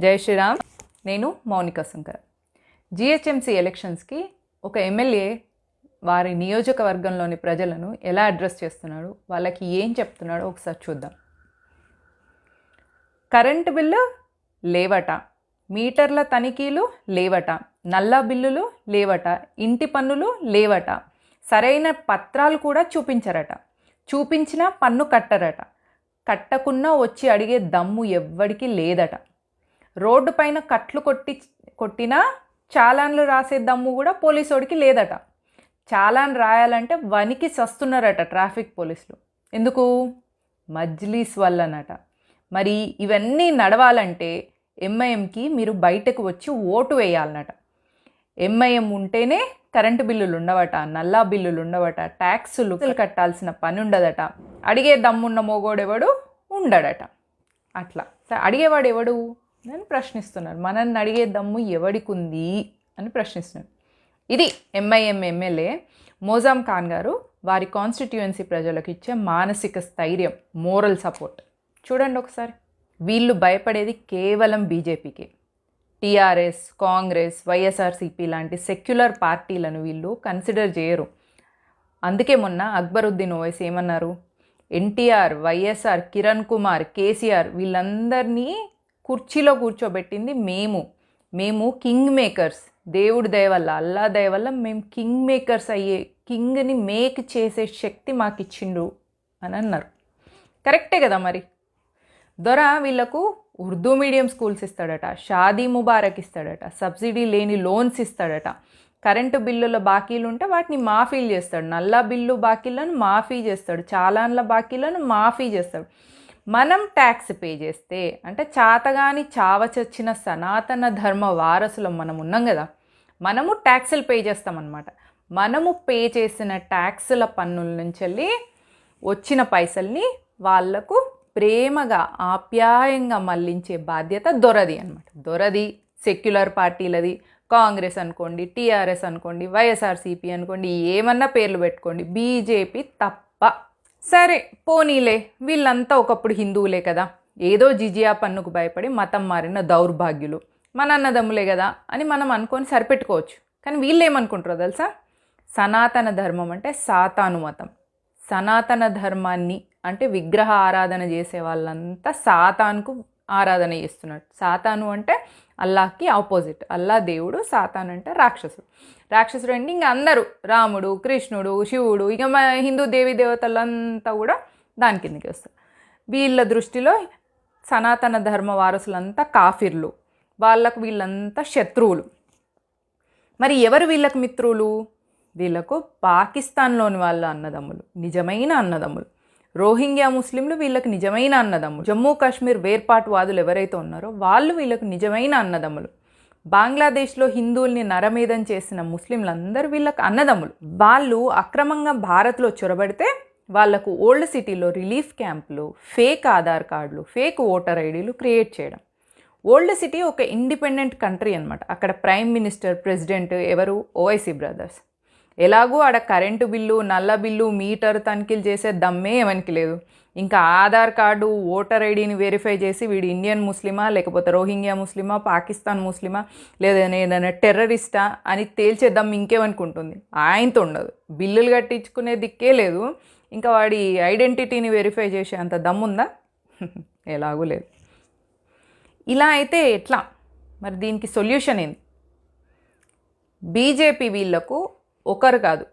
జై శ్రీరామ్. నేను మౌనిక శంకర్. జిహెచ్ఎంసీ ఎలక్షన్స్కి ఒక ఎమ్మెల్యే వారి నియోజకవర్గంలోని ప్రజలను ఎలా అడ్రస్ చేస్తున్నాడు, వాళ్ళకి ఏం చెప్తున్నాడో ఒకసారి చూద్దాం. కరెంటు బిల్లు లేవట, మీటర్ల తనిఖీలు లేవట, నల్లా బిల్లులు లేవట, ఇంటి పన్నులు లేవట, సరైన పత్రాలు కూడా చూపించరట, చూపించినా పన్ను కట్టరట, కట్టకున్నా వచ్చి అడిగే దమ్ము ఎవ్వడికి లేదట, రోడ్డు పైన కట్లు కొట్టినా చాలాన్లు రాసే దమ్ము కూడా పోలీసోడికి లేదట, చాలాన్ రాయాలంటే వనికి సస్తున్నారట ట్రాఫిక్ పోలీసులు. ఎందుకు? మజ్లీస్ వల్లనట. మరి ఇవన్నీ నడవాలంటే ఎంఐఎంకి మీరు బయటకు వచ్చి ఓటు వేయాలన్నట. ఎంఐఎం ఉంటేనే కరెంటు బిల్లులు ఉండవట, నల్లా బిల్లులు ఉండవట, ట్యాక్సులు కట్టాల్సిన పని ఉండదట, అడిగే దమ్మున్న మోగోడెవడు ఉండడట. అట్లా అడిగేవాడు ఎవడు అని ప్రశ్నిస్తున్నారు. మనల్ని అడిగే దమ్ము ఎవడికి ఉంది అని ప్రశ్నిస్తున్నారు. ఇది ఎంఐఎం ఎమ్మెల్యే మోజాం ఖాన్ గారు వారి కాన్స్టిట్యుయెన్సీ ప్రజలకు ఇచ్చే మానసిక స్థైర్యం, మోరల్ సపోర్ట్ చూడండి ఒకసారి. వీళ్ళు భయపడేది కేవలం బీజేపీకి. టీఆర్ఎస్, కాంగ్రెస్, వైఎస్ఆర్సీపీ లాంటి సెక్యులర్ పార్టీలను వీళ్ళు కన్సిడర్ చేయరు. అందుకే మొన్న అక్బరుద్దీన్ ఓవైసీ ఏమన్నారు, ఎన్టీఆర్, వైఎస్ఆర్, కిరణ్ కుమార్, కేసీఆర్ వీళ్ళందరినీ కుర్చీలో కూర్చోబెట్టింది మేము కింగ్ మేకర్స్, దేవుడి దయ వల్ల, అల్లా దయ వల్ల మేము కింగ్ మేకర్స్ అయ్యే, కింగ్ని మేక్ చేసే శక్తి మాకు ఇచ్చిండు అని అన్నారు. కరెక్టే కదా. మరి దొర వీళ్ళకు ఉర్దూ మీడియం స్కూల్స్ ఇస్తాడట, షాదీ ముబారక్ ఇస్తాడట, సబ్సిడీ లేని లోన్స్ ఇస్తాడట, కరెంటు బిల్లుల బాకీలు ఉంటే వాటిని మాఫీలు చేస్తాడు, నల్లా బిల్లు బాకీలను మాఫీ చేస్తాడు, చాలాన్ల బాకీలను మాఫీ చేస్తాడు. మనం ట్యాక్స్ పే చేస్తే, అంటే చాతగాని చావచచ్చిన సనాతన ధర్మ వారసులం మనం ఉన్నాం కదా, మనము ట్యాక్సులు పే చేస్తామన్నమాట. మనము పే చేసిన ట్యాక్సుల పన్నుల నుంచి వచ్చిన పైసల్ని వాళ్లకు ప్రేమగా ఆప్యాయంగా మళ్లించే బాధ్యత దొరది అనమాట. దొరది సెక్యులర్ పార్టీలది, కాంగ్రెస్ అనుకోండి, టీఆర్ఎస్ అనుకోండి, వైఎస్ఆర్సీపీ అనుకోండి, ఏమన్నా పేర్లు పెట్టుకోండి, బీజేపీ తప్ప. సరే పోనీలే, వీళ్ళంతా ఒకప్పుడు హిందువులే కదా, ఏదో జిజియా పన్నుకు భయపడి మతం మారిన దౌర్భాగ్యులు, మన అన్నదమ్ములే కదా అని మనం అనుకొని సరిపెట్టుకోవచ్చు. కానీ వీళ్ళు ఏమనుకుంటారో తెలుసా? సనాతన ధర్మం అంటే సాతాను మతం. సనాతన ధర్మాన్ని అంటే విగ్రహ ఆరాధన చేసే వాళ్ళంతా సాతానుకు ఆరాధన చేస్తున్నాడు. సాతాను అంటే అల్లాహ్కి ఆపోజిట్. అల్లా దేవుడు, సాతాన్ అంటే రాక్షసుడు. రాక్షసుడు అంటే ఇంకా అందరూ రాముడు, కృష్ణుడు, శివుడు, ఇక మన హిందూ దేవీ దేవతలంతా కూడా దాని కిందకి వస్తారు. వీళ్ళ దృష్టిలో సనాతన ధర్మ వారసులంతా కాఫిర్లు, వాళ్ళకు వీళ్ళంతా శత్రువులు. మరి ఎవరు వీళ్ళకు మిత్రులు? వీళ్ళకు పాకిస్తాన్లోని వాళ్ళ అన్నదమ్ములు, నిజమైన అన్నదమ్ములు. రోహింగ్యా ముస్లింలు వీళ్ళకి నిజమైన అన్నదమ్ములు. జమ్మూ కాశ్మీర్ వేర్పాటువాదులు ఎవరైతే ఉన్నారో వాళ్ళు వీళ్ళకు నిజమైన అన్నదమ్ములు. బంగ్లాదేశ్లో హిందువుల్ని నరమేధం చేసిన ముస్లింలందరూ వీళ్ళకి అన్నదమ్ములు. వాళ్ళు అక్రమంగా భారత్లో చొరబడితే వాళ్లకు ఓల్డ్ సిటీలో రిలీఫ్ క్యాంపులు, ఫేక్ ఆధార్ కార్డులు, ఫేక్ ఓటర్ ఐడీలు క్రియేట్ చేయడం. ఓల్డ్ సిటీ ఒక ఇండిపెండెంట్ కంట్రీ అనమాట. అక్కడ ప్రైమ్ మినిస్టర్, ప్రెసిడెంట్ ఎవరు? ఓవైసీ బ్రదర్స్. ఎలాగూ ఆడ కరెంటు బిల్లు, నల్ల బిల్లు, మీటర్ తనిఖీలు చేసే దమ్మే ఎవరికి లేదు. ఇంకా ఆధార్ కార్డు, ఓటర్ ఐడిని వెరిఫై చేసి వీడు ఇండియన్ ముస్లిమా, లేకపోతే రోహింగ్యా ముస్లిమా, పాకిస్తాన్ ముస్లిమా, లేదా ఏదైనా టెర్రరిస్టా అని తేల్చే దమ్ ఇంకేమనుకుంటుంది. ఆయనతో ఉండదు. బిల్లులు కట్టించుకునే దిక్కే లేదు, ఇంకా వాడి ఐడెంటిటీని వెరిఫై చేసే అంత దమ్ముందా? ఎలాగూ లేదు. ఇలా అయితే ఎట్లా? మరి దీనికి సొల్యూషన్ ఏంది? బీజేపీ వీళ్లకు ఒకరు కాదు,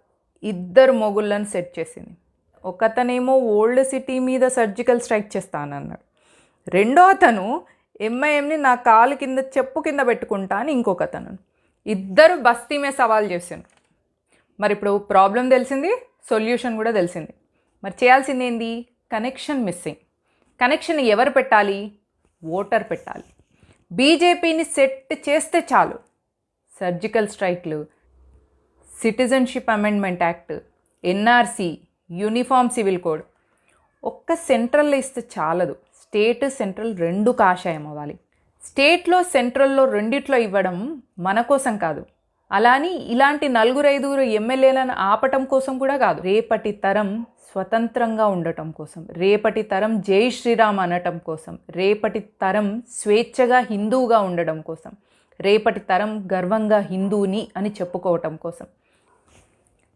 ఇద్దరు మొగుళ్ళని సెట్ చేసింది. ఒకతనేమో ఓల్డ్ సిటీ మీద సర్జికల్ స్ట్రైక్ చేస్తానన్నాడు, రెండో అతను ఎంఐఎంని నా కాలు కింద, చెప్పు కింద పెట్టుకుంటా అని ఇంకొకతను. ఇద్దరు బస్తీ మీద సవాల్ చేశాను. మరి ఇప్పుడు ప్రాబ్లం తెలిసింది, సొల్యూషన్ కూడా తెలిసింది. మరి చేయాల్సింది ఏంది? Connection missing. కనెక్షన్ ఎవరు పెట్టాలి? ఓటర్ పెట్టాలి. బీజేపీని సెట్ చేస్తే చాలు. సర్జికల్ స్ట్రైక్లు, citizenship amendment act, NRC, uniform civil code ఒక్క సెంట్రల్లో ఇస్తే చాలదు. స్టేట్, సెంట్రల్ రెండు కాషాయం అవ్వాలి. స్టేట్లో, సెంట్రల్లో రెండిట్లో ఇవ్వడం మన కోసం కాదు, అలాని ఇలాంటి 4-5 ఎమ్మెల్యేలను ఆపటం కోసం కూడా కాదు. రేపటి తరం స్వతంత్రంగా ఉండటం కోసం, రేపటి తరం జై శ్రీరామ్ అనటం కోసం, రేపటి తరం స్వేచ్ఛగా హిందువుగా ఉండడం కోసం, రేపటి తరం గర్వంగా హిందువుని అని చెప్పుకోవటం కోసం,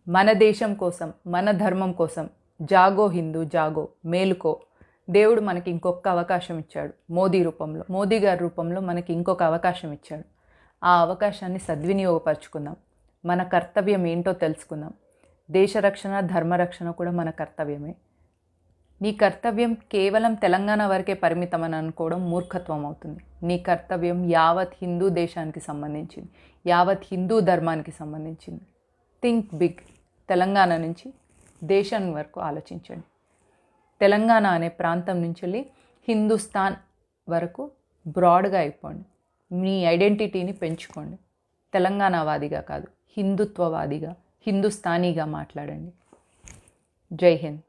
మన దేశం కోసం, మన ధర్మం కోసం జాగో హిందూ జాగో, మేలుకో. దేవుడు మనకి ఇంకొక అవకాశం ఇచ్చాడు. మోదీ గారి రూపంలో మనకి ఇంకొక అవకాశం ఇచ్చాడు. ఆ అవకాశాన్ని సద్వినియోగపరచుకుందాం. మన కర్తవ్యం ఏంటో తెలుసుకుందాం. దేశ రక్షణ, ధర్మరక్షణ కూడా మన కర్తవ్యమే. నీ కర్తవ్యం కేవలం తెలంగాణ వరకే పరిమితం అని అనుకోవడం మూర్ఖత్వం అవుతుంది. నీ కర్తవ్యం యావత్ హిందూ దేశానికి సంబంధించింది, యావత్ హిందూ ధర్మానికి సంబంధించింది. Think big. తెలంగాణ నుంచి దేశం వరకు ఆలోచించండి. తెలంగాణ అనే ప్రాంతం నుంచి వెళ్ళి హిందుస్థాన్ వరకు బ్రాడ్గా అయిపోండి. మీ ఐడెంటిటీని పెంచుకోండి. తెలంగాణవాదిగా కాదు, హిందుత్వవాదిగా, హిందుస్థానీగా మాట్లాడండి. జై హింద్.